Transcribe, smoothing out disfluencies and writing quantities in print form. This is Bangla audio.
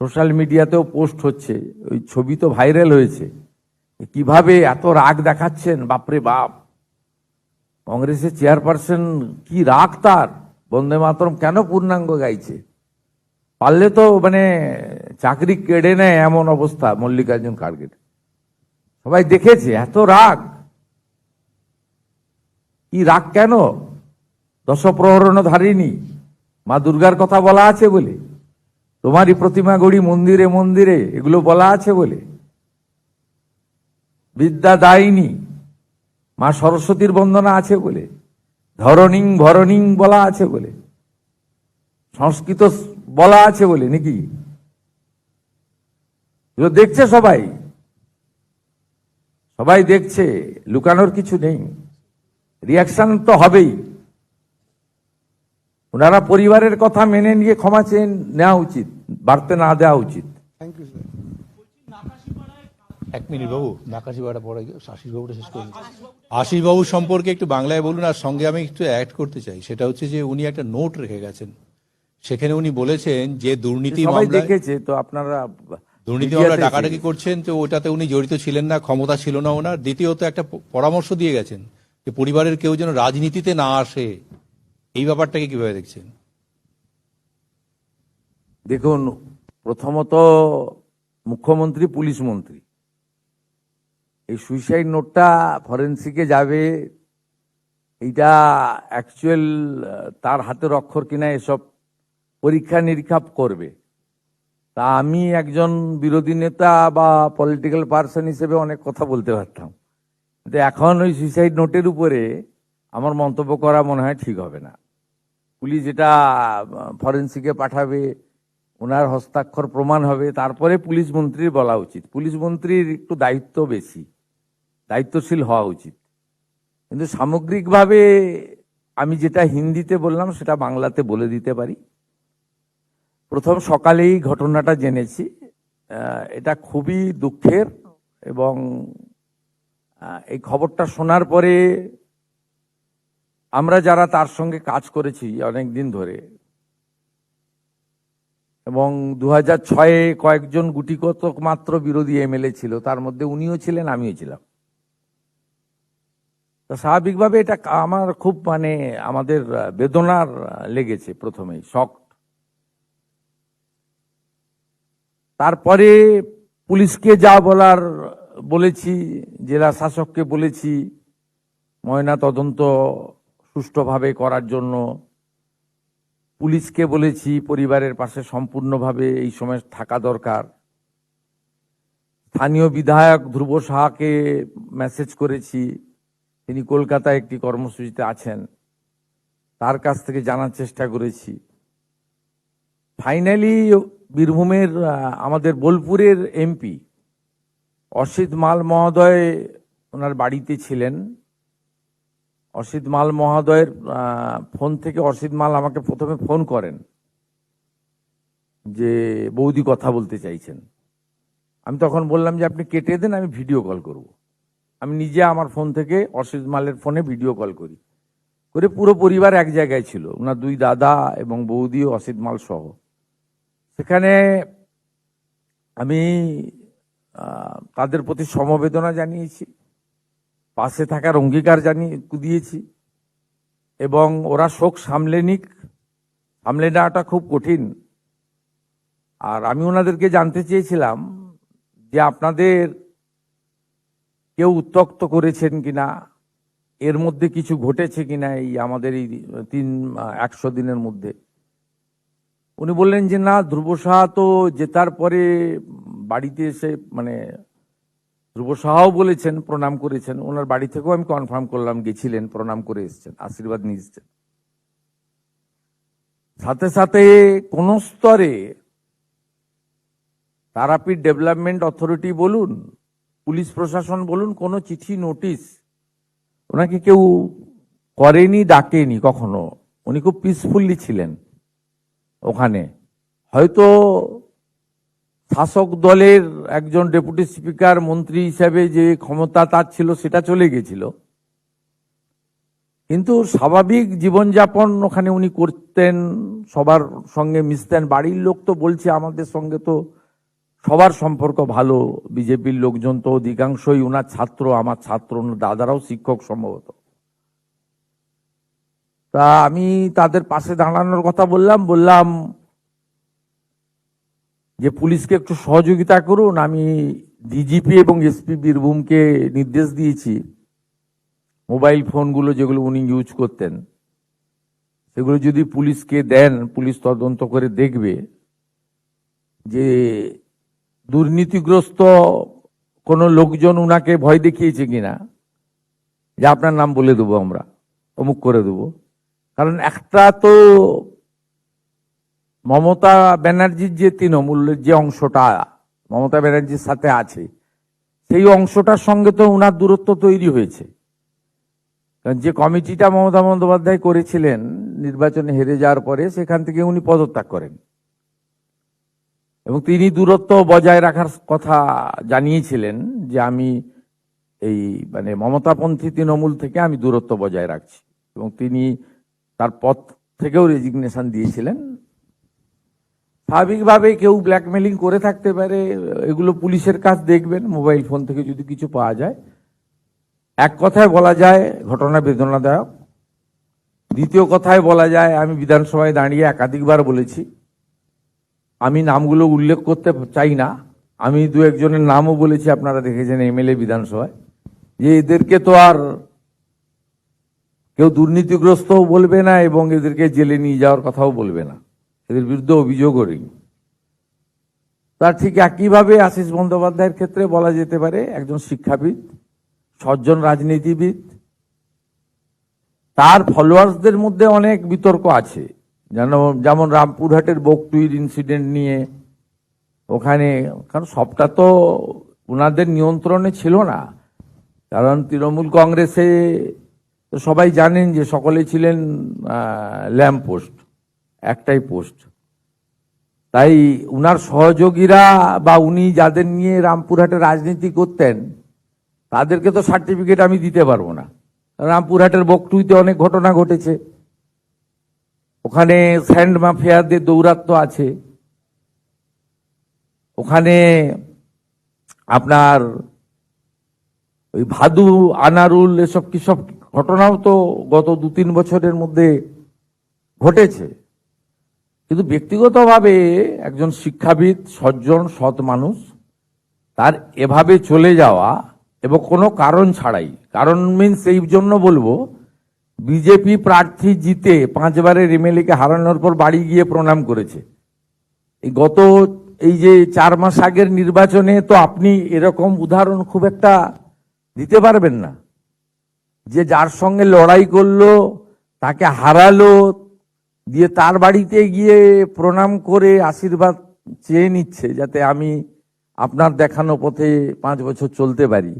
সোশ্যাল মিডিয়াতেও পোস্ট হচ্ছে, ওই ছবি তো ভাইরাল হয়েছে। কিভাবে এত রাগ দেখাচ্ছেন, বাপরে বাপ! কংগ্রেসের চেয়ারপারসন কি রাগ তার, বন্দে মাতরম কেন পূর্ণাঙ্গ গাইছে? পারলে তো মানে চাকরি কেড়ে নেয় এমন অবস্থা মল্লিকার্জুন খাড়গের। সবাই দেখেছে, এত রাগ। কি রাগ কেন? দশপ্রহরণ ধারিনি, মা দুর্গার কথা বলা আছে বলে, তোমারই প্রতিমা গড়ি মন্দিরে মন্দিরে, এগুলো বলা আছে বলে, বিদ্যা দায়িনী মা সরস্বতীর বন্দনা আছে বলে, ধরণিং ভরণিং বলা আছে বলে, সংস্কৃত বলা আছে বলে নাকি? এগুলো দেখছে সবাই, সবাই দেখছে, লুকানোর কিছু নেই। রিয়াকশন তো হবেই। ওনারা পরিবারের কথা মেনে নিয়ে ক্ষমা চেয়ে নেওয়া উচিত, বাড়তে না দেওয়া উচিত। Thank you sir. এক মিনিট বাবু, নাকাশিপাড়া পরে আশিসবাবুটা শেষ করে আশিসবাবু সম্পর্কে একটু বাংলায় বলুন। আর সঙ্গে আমি একটু অ্যাড করতে চাই, সেটা হচ্ছে যে উনি একটা নোট রেখে গেছেন, সেখানে উনি বলেছেন যে দুর্নীতি মামলায় দেখেছে তো আপনারা, দুর্নীতি মামলা ডাকাডাকি করছেন, তো ওটাতে উনি জড়িত ছিলেন না, ক্ষমতা ছিল না ওনার। দ্বিতীয়ত একটা পরামর্শ দিয়ে গেছেন যে পরিবারের কেউ যেন রাজনীতিতে না আসে। এই ব্যাপারটাকে কিভাবে দেখছেন? দেখুন, প্রথমত মুখ্যমন্ত্রী পুলিশ মন্ত্রী, এই সুইসাইড নোটটা ফরেন্সিকে যাবে, এইটা অ্যাকচুয়াল তার হাতের অক্ষর কিনা এসব পরীক্ষা নিরীক্ষা করবে। তা আমি একজন বিরোধী নেতা বা পলিটিক্যাল পার্সন হিসেবে অনেক কথা বলতে পারতাম, কিন্তু এখন ওই সুইসাইড নোটের উপরে আমার মন্তব্য করা মনে হয় ঠিক হবে না। পুলিশ এটা ফরেন্সিকে পাঠাবে, ওনার হস্তাক্ষর প্রমাণ হবে, তারপরে পুলিশ মন্ত্রীর বলা উচিত। পুলিশ মন্ত্রীর একটু দায়িত্ব বেশি, দায়িত্বশীল হওয়া উচিত। কিন্তু সামগ্রিকভাবে আমি যেটা হিন্দিতে বললাম সেটা বাংলাতে বলে দিতে পারি। প্রথম সকালেই ঘটনাটা জেনেছি, এটা খুবই দুঃখের, এবং এই খবরটা শোনার পরে আমরা যারা তার সঙ্গে কাজ করেছি অনেক দিন ধরে, এবং 2006-এ কয়েকজন গুটিকতক মাত্র বিরোধী এমএলএ ছিল, তার মধ্যে উনিও ছিলেন, আমিও ছিলাম। তো স্বাভাবিকভাবে এটা আমার খুব মানে আমাদের বেদনার লেগেছে, প্রথমেই শক। তারপরে পুলিশকে যা বলার বলেছি, জেলা শাসককে বলেছি ময়না তদন্ত সুষ্ঠুভাবে করার জন্য, পুলিশকে বলেছি পরিবারের পাশে সম্পূর্ণভাবে এই সময় থাকা দরকার। স্থানীয় বিধায়ক ধ্রুব সাহাকে মেসেজ করেছি, তিনি কলকাতায় একটি কর্মসূচিতে আছেন, তার কাছ থেকে জানার চেষ্টা করেছি। ফাইনালি বীরভূমের আমাদের বোলপুরের এমপি অসিত মাল মহোদয় ওনার বাড়িতে ছিলেন। অসিত মাল মহোদয়ের ফোন থেকে অসিত মাল আমাকে প্রথমে ফোন করেন যে বৌদি কথা বলতে চাইছেন। আমি তখন বললাম যে আপনি কেটে দেন, আমি ভিডিও কল করব। আমি নিজে আমার ফোন থেকে অসিত মালের ফোনে ভিডিও কল করি, করে পুরো পরিবার এক জায়গায় ছিল, ওনার দুই দাদা এবং বৌদি ও অসিত মাল সহ। সেখানে আমি তাদের প্রতি সমবেদনা জানিয়েছি, পাশে থাকার অঙ্গীকার দিয়েছি, এবং ওরা শোক সামলে নিক। সামলে নেওয়াটা খুব কঠিন। আর আমি ওনাদেরকে জানতে চেয়েছিলাম যে আপনাদের কেউ উত্ত্যক্ত করেছেন কিনা, এর মধ্যে কিছু ঘটেছে কিনা এই আমাদের এই 100 দিনের মধ্যে। উনি বললেন যে না, ধ্রুব সাহা তো জেতার পরে বাড়িতে এসে, মানে ধ্রুব সাহাও বলেছেন, প্রণাম করেছেন, ওনার বাড়ি থেকেও আমি কনফার্ম করলাম গেছিলেন, প্রণাম করে এসছেন, আশীর্বাদ নিয়ে এসছেন। সাথে সাথে কোন স্তরে তারাপীঠ ডেভেলপমেন্ট অথরিটি বলুন, পুলিশ প্রশাসন বলুন, কোনো চিঠি নোটিশ ওনাকে কেউ করেনি, ডাকেনি কখনো। উনি খুব পিসফুল্লি ছিলেন ওখানে। হয়তো শাসক দলের একজন ডেপুটি স্পিকার, মন্ত্রী হিসাবে যে ক্ষমতা তার ছিল সেটা চলে গেছিল, কিন্তু স্বাভাবিক জীবনযাপন ওখানে উনি করতেন, সবার সঙ্গে মিশতেন। বাড়ির লোক তো বলছে আমাদের সঙ্গে তো সবার সম্পর্ক ভালো, বিজেপির লোকজন তো অধিকাংশই ওনার ছাত্র, আমার ছাত্র, ওনার দাদারাও শিক্ষক সম্ভবত। তা আমি তাদের পাশে দাঁড়ানোর কথা বললাম যে পুলিশকে একটু সহযোগিতা করুন। আমি ডিজিপি এবং এসপি বীরভূমকে নির্দেশ দিয়েছি মোবাইল ফোনগুলো যেগুলো উনি ইউজ করতেন সেগুলো যদি পুলিশকে দেন, পুলিশ তদন্ত করে দেখবে যে দুর্নীতিগ্রস্ত কোনো লোকজন উনাকে ভয় দেখিয়েছে কিনা, যে আপনার নাম বলে দেবো, আমরা অমুক করে দেবো। কারণ একটা তো মমতা ব্যানার্জির যে তৃণমূলের যে অংশটা মমতা ব্যানার্জির সাথে আছে, সেই অংশটার সঙ্গে তো উনার দূরত্ব তৈরি হয়েছে। কারণ যে কমিটিটা মমতা বন্দ্যোপাধ্যায় করেছিলেন নির্বাচনে হেরে যাওয়ার পরে, সেখান থেকে উনি পদত্যাগ করেন এবং তিনি দূরত্ব বজায় রাখার কথা জানিয়েছিলেন যে আমি এই মানে মমতাপন্থী তৃণমূল থেকে আমি দূরত্ব বজায় রাখছি, এবং তিনি তার পদ থেকেও রেজিগনেশন দিয়েছিলেন। স্বাভাবিকভাবে কেউ ব্ল্যাকমেলিং করে থাকতে পারে, এগুলো পুলিশের কাজ দেখবেন, মোবাইল ফোন থেকে যদি কিছু পাওয়া যায়। এক কথায় বলা যায় ঘটনা বেদনাদায়ক। দ্বিতীয় কথায় বলা যায়, আমি বিধানসভায় দাঁড়িয়ে একাধিকবার বলেছি, আমি নামগুলো উল্লেখ করতে চাই না, আমি দু একজনের নামও বলেছি, আপনারা দেখেছেন এমএলএ বিধানসভায়, যে এদেরকে তো আর কেউ দুর্নীতিগ্রস্তও বলবে না এবং এদেরকে জেলে নিয়ে যাওয়ার কথাও বলবে না, এদের বিরুদ্ধে অভিযোগও নেই। তার ঠিক একইভাবে আশিস বন্দ্যোপাধ্যায়ের ক্ষেত্রে বলা যেতে পারে একজন শিক্ষাবিদ, সজ্জন রাজনীতিবিদ। তার ফলোয়ার্সদের মধ্যে অনেক বিতর্ক আছে, যেমন রামপুরহাটের বকটুইর ইনসিডেন্ট নিয়ে। ওখানে কারণ সবটা তো ওনাদের নিয়ন্ত্রণে ছিল না, কারণ তৃণমূল কংগ্রেসে তো সবাই জানেন যে সকলে ছিলেন ল্যাম্প পোস্ট, একটাই পোস্ট। তাই উনার সহযোগীরা বা উনি যাদের নিয়ে রামপুরহাটে রাজনীতি করতেন তাদেরকে তো সার্টিফিকেট আমি দিতে পারবো না। রামপুরহাটের বকটুইতে অনেক ঘটনা ঘটেছে, ওখানে স্যান্ড মাফিয়াদের দৌরাত্ম্য আছে, ওখানে আপনার ওই ভাদু আনারুল এসব কি সব ঘটনাও তো গত 2-3 বছরের মধ্যে ঘটেছে। কিন্তু ব্যক্তিগতভাবে একজন শিক্ষাবিদ, সজ্জন, সৎ মানুষ, তার এভাবে চলে যাওয়া এবং কোনো কারণ ছাড়াই, কারণ মিনস এই জন্য বলবো, বিজেপি প্রার্থী জিতে 5 বারের এমএলএ কে হারানোর পর বাড়ি গিয়ে প্রণাম করেছে। এই যে 4 মাস আগের নির্বাচনে তো আপনি এরকম উদাহরণ খুব একটা দিতে পারবেন না, যে যার সঙ্গে লড়াই করলো তাকে হারালো, দিয়ে তার বাড়িতে গিয়ে প্রণাম করে আশীর্বাদ চেয়ে নিচ্ছে যাতে আমি আপনার দেখানো পথে 5 বছর চলতে পারি।